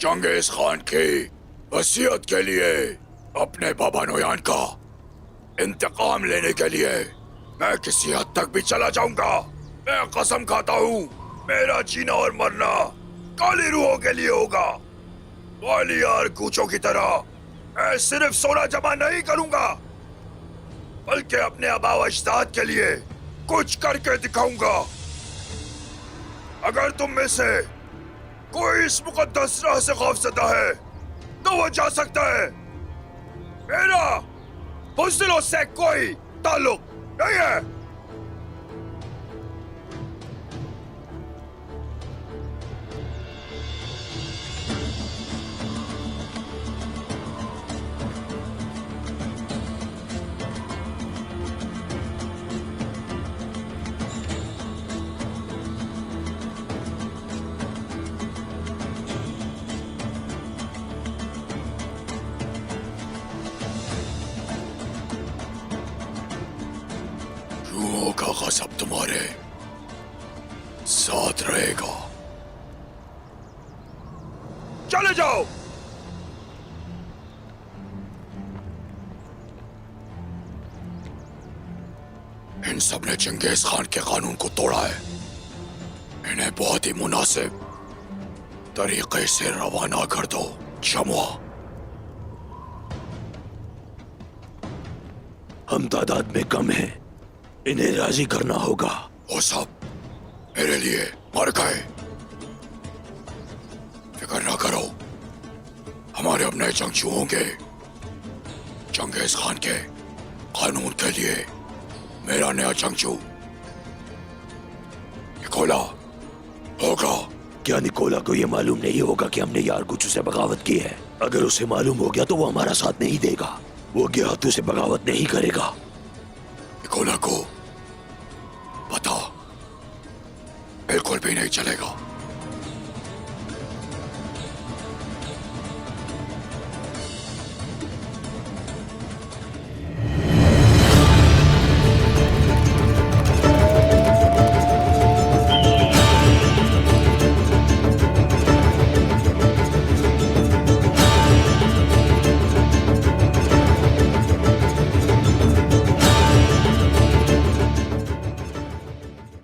Genghis Khan की वसीयत के लिए, अपने बाबा नोयान का इंतकाम लेने के लिए मैं किसी हद तक भी चला जाऊंगा। मैं कसम खाता हूँ, मेरा जीना और मरना काली रूहों के लिए होगा। वालियार कूचों की तरह मैं सिर्फ सोना जमा नहीं करूंगा, बल्कि अपने आबा व अजदाद के लिए कुछ करके दिखाऊंगा। अगर तुम में से कोई इस मुकद्दस राह से खौफज़दा है तो वो जा सकता है। मेरा बुज़दिलों से कोई ताल्लुक नहीं है। रूहों का गज़ब तुम्हारे साथ रहेगा। चले जाओ। इन सब ने चंगेज खान के कानून को तोड़ा है। इन्हें बहुत ही मुनासिब तरीके से रवाना कर दो। जमुआ, हम तादाद में कम हैं, इन्हें राजी करना होगा। वो सब मेरे लिए मर गए। फिक्र ना करो, हमारे अपने जंगजू होंगे। चंगेज खान के कानून के लिए मेरा नया जंगजू निकोला होगा। क्या निकोला को यह मालूम नहीं होगा कि हमने यारकुचू से बगावत की है? अगर उसे मालूम हो गया तो वो हमारा साथ नहीं देगा। वो गेहातू से बगावत नहीं करेगा। निकोला को पता बिल्कुल भी नहीं चलेगा।